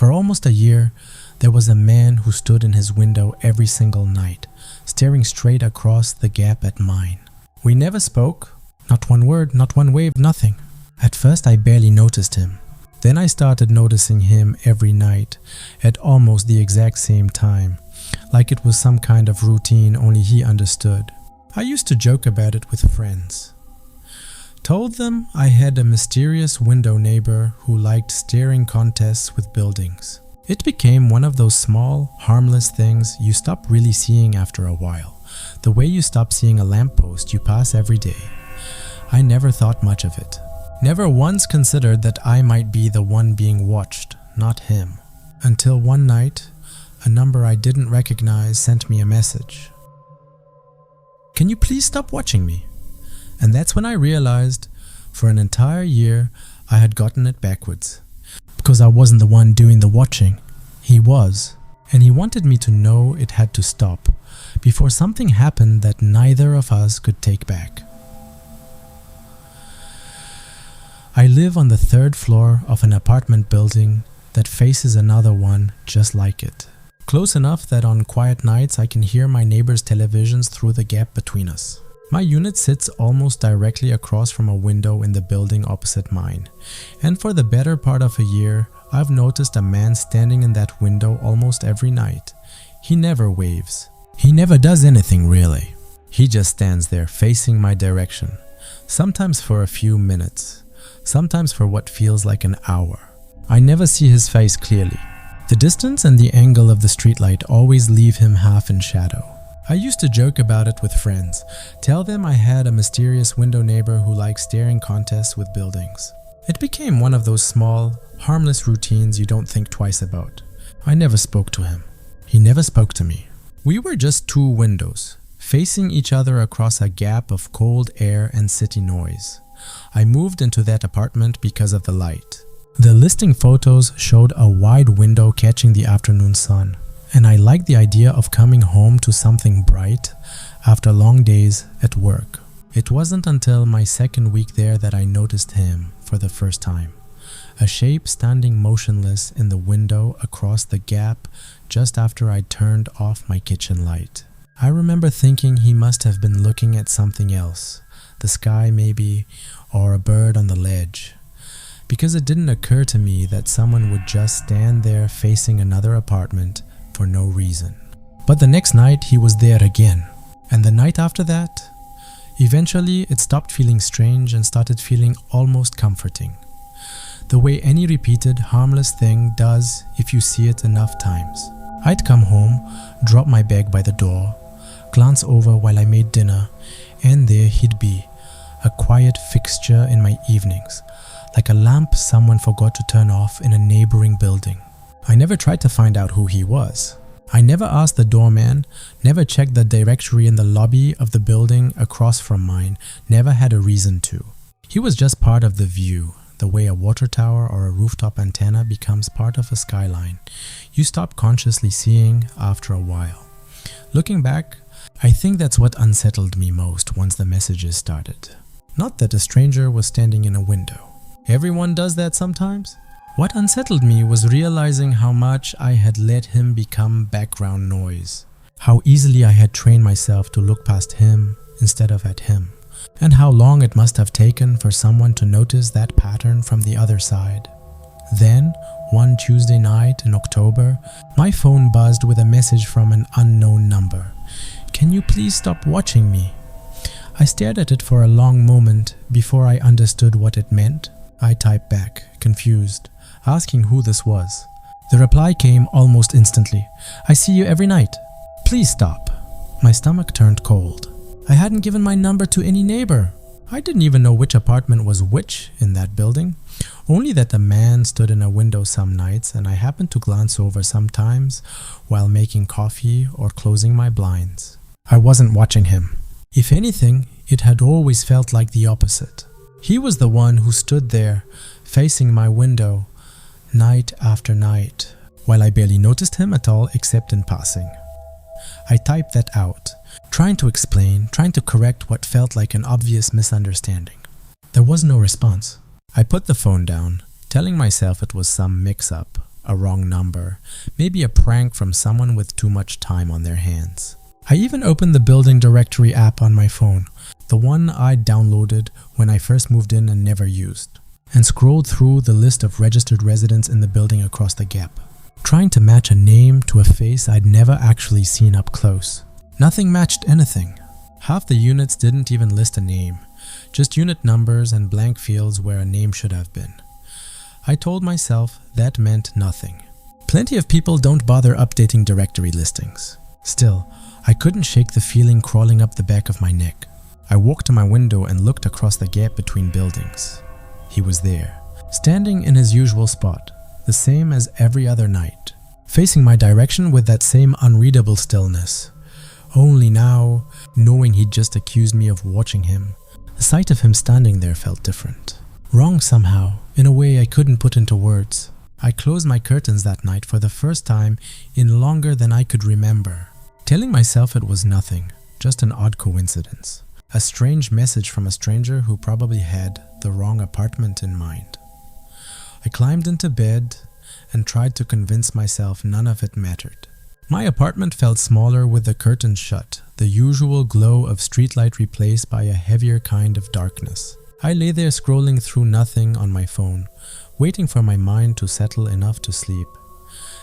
For almost a year, there was a man who stood in his window every single night, staring straight across the gap at mine. We never spoke, not one word, not one wave, nothing. At first I barely noticed him. Then I started noticing him every night, at almost the exact same time, like it was some kind of routine only he understood. I used to joke about it with friends. Told them I had a mysterious window neighbor who liked staring contests with buildings. It became one of those small, harmless things you stop really seeing after a while, the way you stop seeing a lamppost you pass every day. I never thought much of it. Never once considered that I might be the one being watched, not him. Until one night, a number I didn't recognize sent me a message. "Can you please stop watching me?" And that's when I realized, for an entire year, I had gotten it backwards. Because I wasn't the one doing the watching, he was. And he wanted me to know it had to stop, before something happened that neither of us could take back. I live on the 3rd floor of an apartment building that faces another one just like it. Close enough that on quiet nights I can hear my neighbor's televisions through the gap between us. My unit sits almost directly across from a window in the building opposite mine, and for the better part of a year, I've noticed a man standing in that window almost every night. He never waves. He never does anything really. He just stands there facing my direction, sometimes for a few minutes, sometimes for what feels like an hour. I never see his face clearly. The distance and the angle of the streetlight always leave him half in shadow. I used to joke about it with friends, tell them I had a mysterious window neighbor who liked staring contests with buildings. It became one of those small, harmless routines you don't think twice about. I never spoke to him. He never spoke to me. We were just 2 windows, facing each other across a gap of cold air and city noise. I moved into that apartment because of the light. The listing photos showed a wide window catching the afternoon sun. And I liked the idea of coming home to something bright after long days at work. It wasn't until my 2nd week there that I noticed him for the first time. A shape standing motionless in the window across the gap just after I turned off my kitchen light. I remember thinking he must have been looking at something else, the sky maybe, or a bird on the ledge. Because it didn't occur to me that someone would just stand there facing another apartment for no reason. But the next night he was there again, and the night after that, eventually it stopped feeling strange and started feeling almost comforting. The way any repeated, harmless thing does if you see it enough times. I'd come home, drop my bag by the door, glance over while I made dinner, and there he'd be, a quiet fixture in my evenings, like a lamp someone forgot to turn off in a neighboring building. I never tried to find out who he was. I never asked the doorman, never checked the directory in the lobby of the building across from mine, never had a reason to. He was just part of the view, the way a water tower or a rooftop antenna becomes part of a skyline. You stop consciously seeing after a while. Looking back, I think that's what unsettled me most once the messages started. Not that a stranger was standing in a window. Everyone does that sometimes. What unsettled me was realizing how much I had let him become background noise. How easily I had trained myself to look past him instead of at him. And how long it must have taken for someone to notice that pattern from the other side. Then, one Tuesday night in October, my phone buzzed with a message from an unknown number. "Can you please stop watching me?" I stared at it for a long moment before I understood what it meant. I typed back, confused, asking who this was. The reply came almost instantly. "I see you every night. Please stop." My stomach turned cold. I hadn't given my number to any neighbor. I didn't even know which apartment was which in that building. Only that the man stood in a window some nights and I happened to glance over sometimes while making coffee or closing my blinds. I wasn't watching him. If anything, it had always felt like the opposite. He was the one who stood there, facing my window, night after night, while I barely noticed him at all except in passing. I typed that out, trying to explain, trying to correct what felt like an obvious misunderstanding. There was no response. I put the phone down, telling myself it was some mix-up, a wrong number, maybe a prank from someone with too much time on their hands. I even opened the building directory app on my phone, the one I downloaded when I first moved in and never used, and scrolled through the list of registered residents in the building across the gap, trying to match a name to a face I'd never actually seen up close. Nothing matched anything. Half the units didn't even list a name, just unit numbers and blank fields where a name should have been. I told myself that meant nothing. Plenty of people don't bother updating directory listings. Still, I couldn't shake the feeling crawling up the back of my neck. I walked to my window and looked across the gap between buildings. He was there, standing in his usual spot, the same as every other night, facing my direction with that same unreadable stillness. Only now, knowing he'd just accused me of watching him, the sight of him standing there felt different. Wrong somehow, in a way I couldn't put into words. I closed my curtains that night for the first time in longer than I could remember, telling myself it was nothing, just an odd coincidence. A strange message from a stranger who probably had the wrong apartment in mind. I climbed into bed and tried to convince myself none of it mattered. My apartment felt smaller with the curtains shut, the usual glow of streetlight replaced by a heavier kind of darkness. I lay there scrolling through nothing on my phone, waiting for my mind to settle enough to sleep.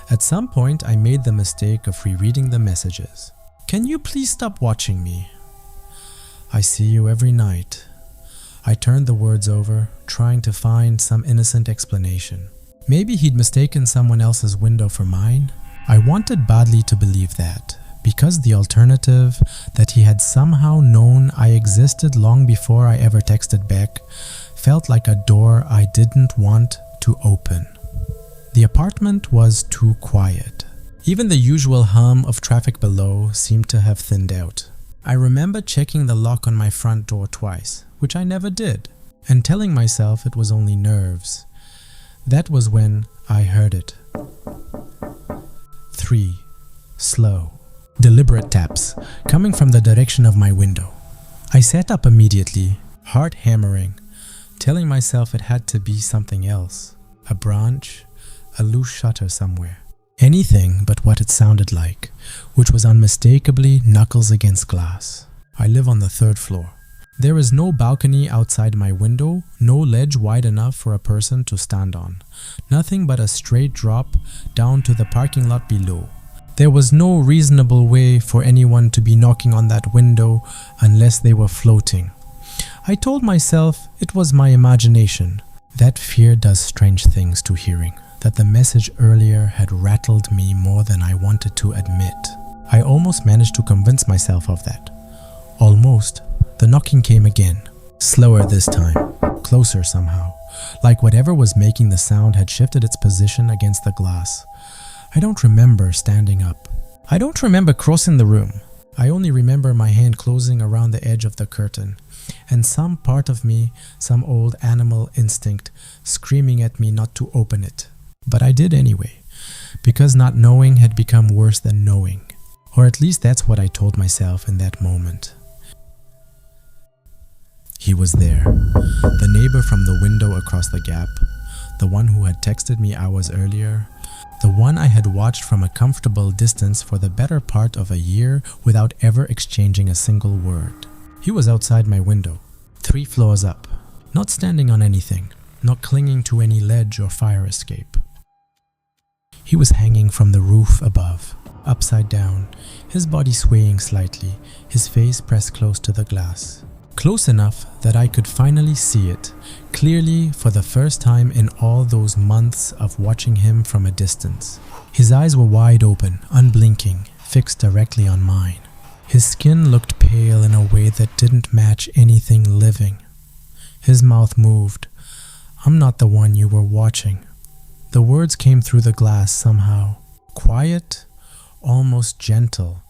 At some point, I made the mistake of rereading the messages. "Can you please stop watching me? I see you every night." I turned the words over, trying to find some innocent explanation. Maybe he'd mistaken someone else's window for mine? I wanted badly to believe that, because the alternative, that he had somehow known I existed long before I ever texted back, felt like a door I didn't want to open. The apartment was too quiet. Even the usual hum of traffic below seemed to have thinned out. I remember checking the lock on my front door twice, which I never did, and telling myself it was only nerves. That was when I heard it. 3 slow, deliberate taps coming from the direction of my window. I sat up immediately, heart hammering, telling myself it had to be something else. A branch, a loose shutter somewhere. Anything but what it sounded like, which was unmistakably knuckles against glass. I live on the 3rd floor. There is no balcony outside my window, no ledge wide enough for a person to stand on. Nothing but a straight drop down to the parking lot below. There was no reasonable way for anyone to be knocking on that window unless they were floating. I told myself it was my imagination. That fear does strange things to hearing, that the message earlier had rattled me more than I wanted to admit. I almost managed to convince myself of that. Almost. The knocking came again, slower this time, closer somehow, like whatever was making the sound had shifted its position against the glass. I don't remember standing up. I don't remember crossing the room. I only remember my hand closing around the edge of the curtain, and some part of me, some old animal instinct, screaming at me not to open it. But I did anyway, because not knowing had become worse than knowing. Or at least that's what I told myself in that moment. He was there, the neighbor from the window across the gap, the one who had texted me hours earlier, the one I had watched from a comfortable distance for the better part of a year without ever exchanging a single word. He was outside my window, 3 floors up, not standing on anything, not clinging to any ledge or fire escape. He was hanging from the roof above, upside down, his body swaying slightly, his face pressed close to the glass. Close enough that I could finally see it, clearly for the first time in all those months of watching him from a distance. His eyes were wide open, unblinking, fixed directly on mine. His skin looked pale in a way that didn't match anything living. His mouth moved. "I'm not the one you were watching." The words came through the glass somehow, quiet, almost gentle,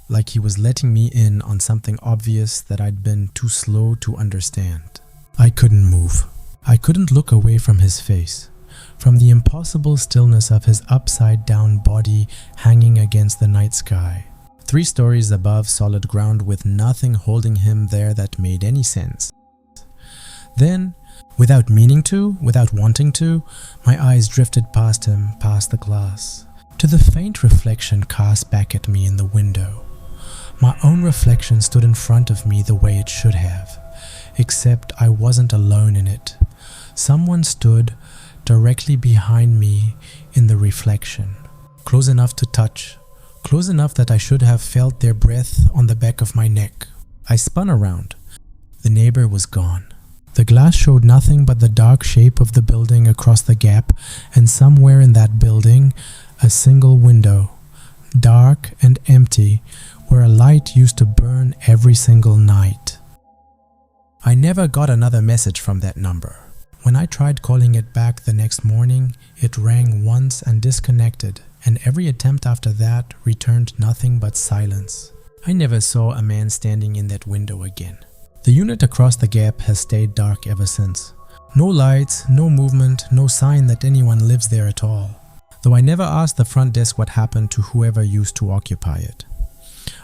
like he was letting me in on something obvious that I'd been too slow to understand. I couldn't move. I couldn't look away from his face, from the impossible stillness of his upside-down body hanging against the night sky. 3 stories above solid ground with nothing holding him there that made any sense. Then Without meaning to, without wanting to, my eyes drifted past him, past the glass, to the faint reflection cast back at me in the window. My own reflection stood in front of me the way it should have, except I wasn't alone in it. Someone stood directly behind me in the reflection, close enough to touch, close enough that I should have felt their breath on the back of my neck. I spun around. The neighbor was gone. The glass showed nothing but the dark shape of the building across the gap, and somewhere in that building, a single window, dark and empty, where a light used to burn every single night. I never got another message from that number. When I tried calling it back the next morning, it rang once and disconnected, and every attempt after that returned nothing but silence. I never saw a man standing in that window again. The unit across the gap has stayed dark ever since. No lights, no movement, no sign that anyone lives there at all. Though I never asked the front desk what happened to whoever used to occupy it.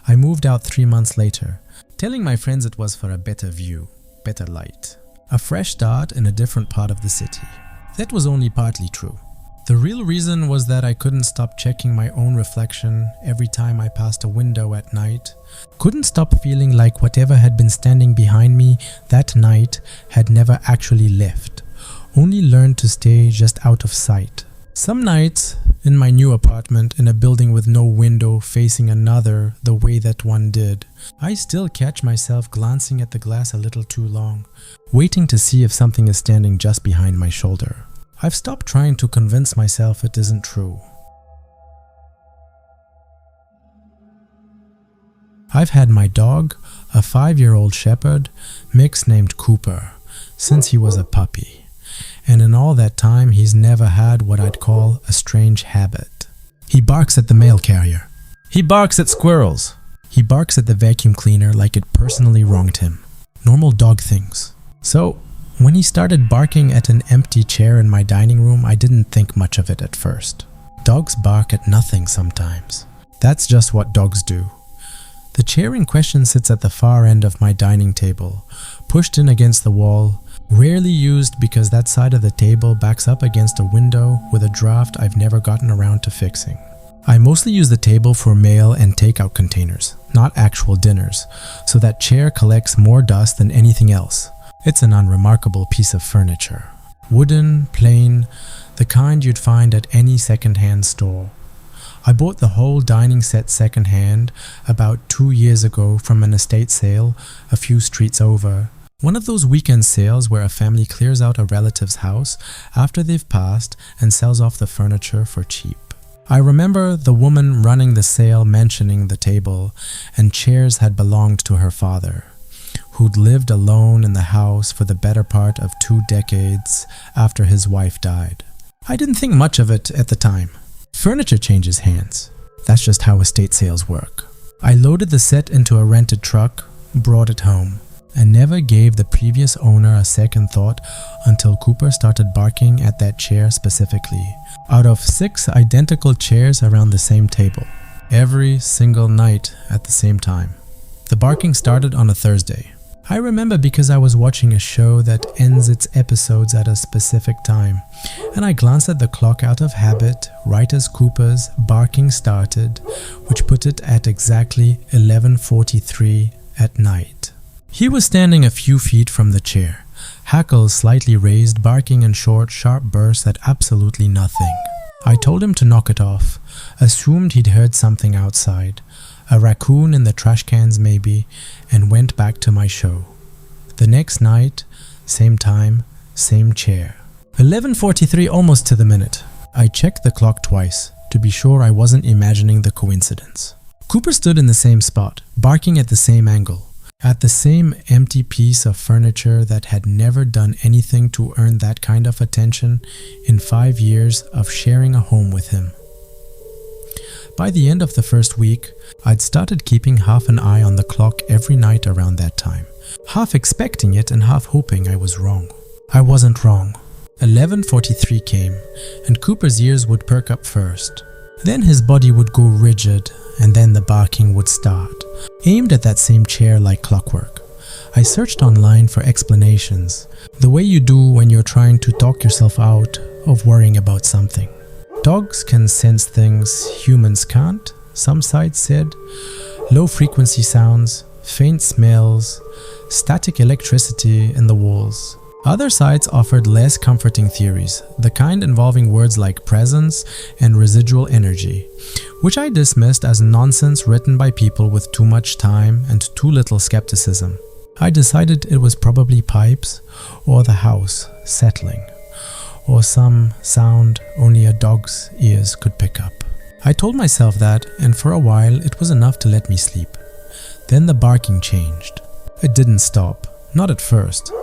I moved out 3 months later, telling my friends it was for a better view, better light. A fresh start in a different part of the city. That was only partly true. The real reason was that I couldn't stop checking my own reflection every time I passed a window at night. Couldn't stop feeling like whatever had been standing behind me that night had never actually left, only learned to stay just out of sight. Some nights, in my new apartment in a building with no window facing another the way that one did, I still catch myself glancing at the glass a little too long, waiting to see if something is standing just behind my shoulder. I've stopped trying to convince myself it isn't true. I've had my dog, a 5-year-old shepherd, mix named Cooper, since he was a puppy. And in all that time, he's never had what I'd call a strange habit. He barks at the mail carrier. He barks at squirrels. He barks at the vacuum cleaner like it personally wronged him. Normal dog things. So, when he started barking at an empty chair in my dining room, I didn't think much of it at first. Dogs bark at nothing sometimes. That's just what dogs do. The chair in question sits at the far end of my dining table, pushed in against the wall, rarely used because that side of the table backs up against a window with a draft I've never gotten around to fixing. I mostly use the table for mail and takeout containers, not actual dinners, so that chair collects more dust than anything else. It's an unremarkable piece of furniture. Wooden, plain, the kind you'd find at any second-hand store. I bought the whole dining set second-hand about 2 years ago from an estate sale a few streets over. One of those weekend sales where a family clears out a relative's house after they've passed and sells off the furniture for cheap. I remember the woman running the sale mentioning the table and chairs had belonged to her father, who'd lived alone in the house for the better part of 2 decades after his wife died. I didn't think much of it at the time. Furniture changes hands. That's just how estate sales work. I loaded the set into a rented truck, brought it home, and never gave the previous owner a second thought until Cooper started barking at that chair specifically, out of 6 identical chairs around the same table, every single night at the same time. The barking started on a Thursday. I remember because I was watching a show that ends its episodes at a specific time, and I glanced at the clock out of habit right as Cooper's barking started, which put it at exactly 11:43 at night. He was standing a few feet from the chair, hackles slightly raised, barking in short, sharp bursts at absolutely nothing. I told him to knock it off, assumed he'd heard something outside, a raccoon in the trash cans maybe, and went back to my show. The next night, same time, same chair. 11:43 almost to the minute. I checked the clock twice to be sure I wasn't imagining the coincidence. Cooper stood in the same spot, barking at the same angle, at the same empty piece of furniture that had never done anything to earn that kind of attention in 5 years of sharing a home with him. By the end of the first week, I'd started keeping half an eye on the clock every night around that time, half expecting it and half hoping I was wrong. I wasn't wrong. 11:43 came, and Cooper's ears would perk up first. Then his body would go rigid, and then the barking would start, aimed at that same chair like clockwork. I searched online for explanations, the way you do when you're trying to talk yourself out of worrying about something. Dogs can sense things humans can't, some sites said. Low frequency sounds, faint smells, static electricity in the walls. Other sites offered less comforting theories, the kind involving words like presence and residual energy, which I dismissed as nonsense written by people with too much time and too little skepticism. I decided it was probably pipes, or the house settling, or some sound only a dog's ears could pick up. I told myself that, and for a while it was enough to let me sleep. Then the barking changed. It didn't stop, not at first,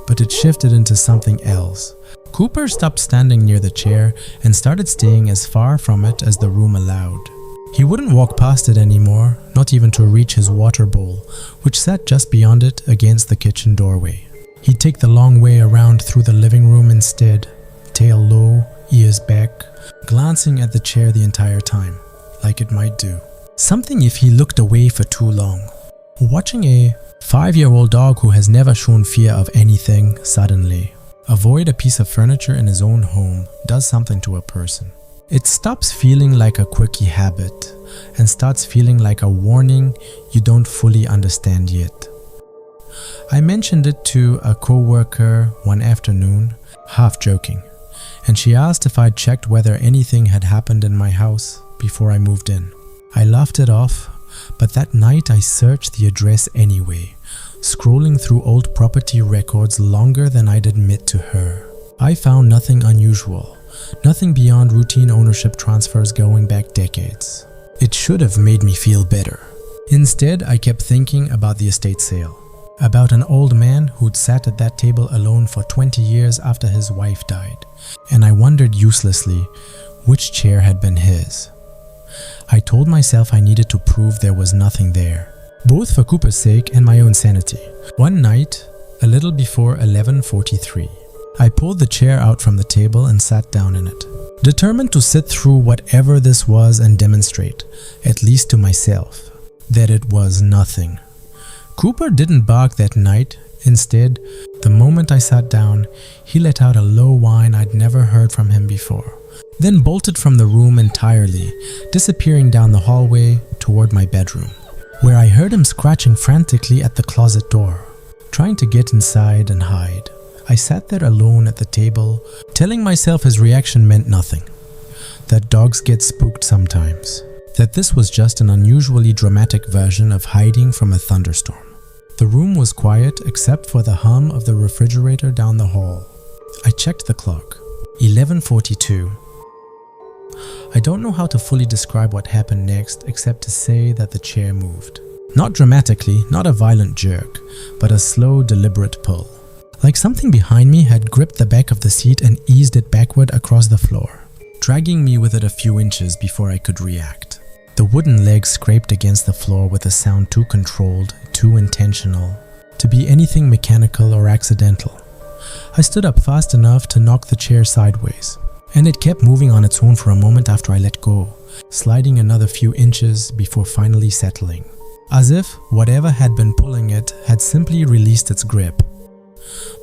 but it shifted into something else. Cooper stopped standing near the chair and started staying as far from it as the room allowed. He wouldn't walk past it anymore, not even to reach his water bowl, which sat just beyond it against the kitchen doorway. He'd take the long way around through the living room instead, tail low, ears back, glancing at the chair the entire time, like it might do something if he looked away for too long. Watching a 5-year-old dog who has never shown fear of anything suddenly avoid a piece of furniture in his own home does something to a person. It stops feeling like a quirky habit and starts feeling like a warning you don't fully understand yet. I mentioned it to a co-worker one afternoon, half joking, and she asked if I'd checked whether anything had happened in my house before I moved in. I laughed it off, but that night I searched the address anyway, scrolling through old property records longer than I'd admit to her. I found nothing unusual, nothing beyond routine ownership transfers going back decades. It should have made me feel better. Instead, I kept thinking about the estate sale, about an old man who'd sat at that table alone for 20 years after his wife died, and I wondered uselessly which chair had been his. I told myself I needed to prove there was nothing there, both for Cooper's sake and my own sanity. One night, a little before 11:43, I pulled the chair out from the table and sat down in it, determined to sit through whatever this was and demonstrate, at least to myself, that it was nothing. Cooper didn't bark that night. Instead, the moment I sat down, he let out a low whine I'd never heard from him before, then bolted from the room entirely, disappearing down the hallway toward my bedroom, where I heard him scratching frantically at the closet door, trying to get inside and hide. I sat there alone at the table, telling myself his reaction meant nothing, that dogs get spooked sometimes, that this was just an unusually dramatic version of hiding from a thunderstorm. The room was quiet except for the hum of the refrigerator down the hall. I checked the clock. 11:42. I don't know how to fully describe what happened next except to say that the chair moved. Not dramatically, not a violent jerk, but a slow, deliberate pull. Like something behind me had gripped the back of the seat and eased it backward across the floor, dragging me with it a few inches before I could react. The wooden legs scraped against the floor with a sound too controlled, too intentional, to be anything mechanical or accidental. I stood up fast enough to knock the chair sideways, and it kept moving on its own for a moment after I let go, sliding another few inches before finally settling, as if whatever had been pulling it had simply released its grip.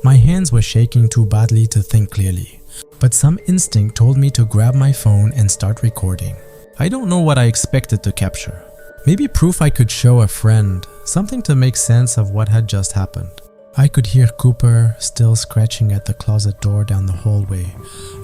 My hands were shaking too badly to think clearly, but some instinct told me to grab my phone and start recording. I don't know what I expected to capture. Maybe proof I could show a friend, something to make sense of what had just happened. I could hear Cooper still scratching at the closet door down the hallway,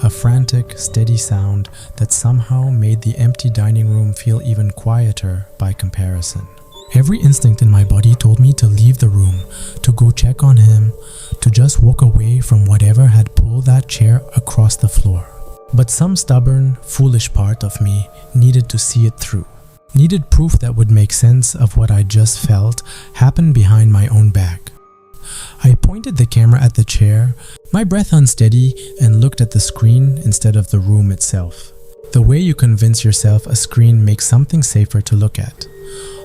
a frantic, steady sound that somehow made the empty dining room feel even quieter by comparison. Every instinct in my body told me to leave the room, to go check on him, to just walk away from whatever had pulled that chair across the floor. But some stubborn, foolish part of me needed to see it through, needed proof that would make sense of what I just felt happen behind my own back. I pointed the camera at the chair, my breath unsteady, and looked at the screen instead of the room itself. The way you convince yourself a screen makes something safer to look at.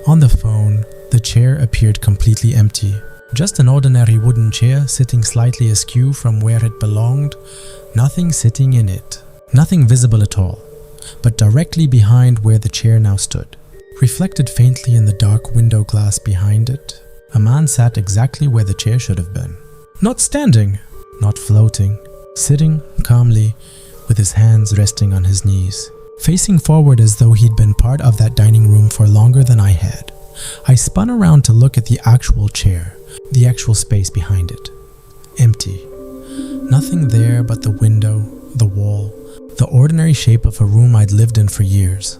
On the phone, the chair appeared completely empty. Just an ordinary wooden chair sitting slightly askew from where it belonged, nothing sitting in it. Nothing visible at all, but directly behind where the chair now stood. Reflected faintly in the dark window glass behind it, A man sat exactly where the chair should have been. Not standing, not floating, sitting calmly with his hands resting on his knees, facing forward as though he'd been part of that dining room for longer than I had. I spun around to look at the actual chair, the actual space behind it. Empty. Nothing there but the window, the wall, the ordinary shape of a room I'd lived in for years.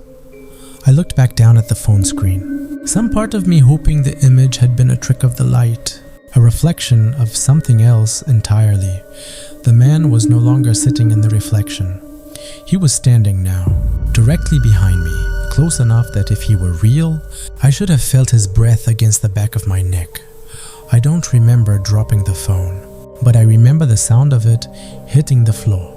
I looked back down at the phone screen, some part of me hoping the image had been a trick of the light, a reflection of something else entirely. The man was no longer sitting in the reflection. He was standing now, directly behind me, close enough that if he were real, I should have felt his breath against the back of my neck. I don't remember dropping the phone, but I remember the sound of it hitting the floor.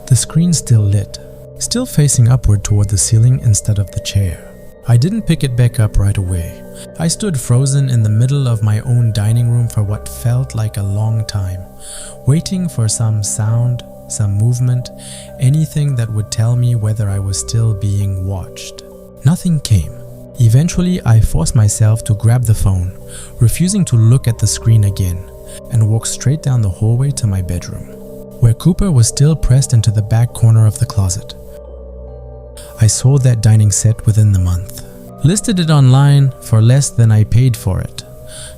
The screen still lit, still facing upward toward the ceiling instead of the chair. I didn't pick it back up right away. I stood frozen in the middle of my own dining room for what felt like a long time, waiting for some sound, some movement, anything that would tell me whether I was still being watched. Nothing came. Eventually, I forced myself to grab the phone, refusing to look at the screen again, and walked straight down the hallway to my bedroom, where Cooper was still pressed into the back corner of the closet. I sold that dining set within the month, listed it online for less than I paid for it,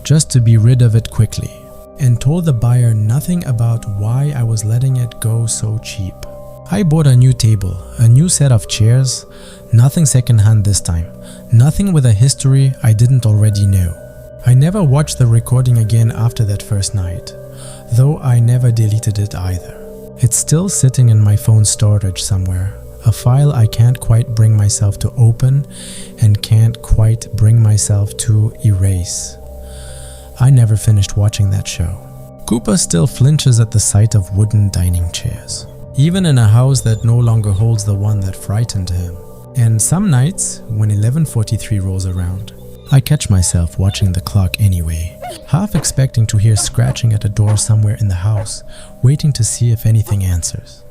just to be rid of it quickly, and told the buyer nothing about why I was letting it go so cheap. I bought a new table, a new set of chairs, nothing secondhand this time, nothing with a history I didn't already know. I never watched the recording again after that first night, though I never deleted it either. It's still sitting in my phone storage somewhere, a file I can't quite bring myself to open and can't quite bring myself to erase. I never finished watching that show. Cooper still flinches at the sight of wooden dining chairs, even in a house that no longer holds the one that frightened him. And some nights, when 11:43 rolls around, I catch myself watching the clock anyway, half expecting to hear scratching at a door somewhere in the house, waiting to see if anything answers.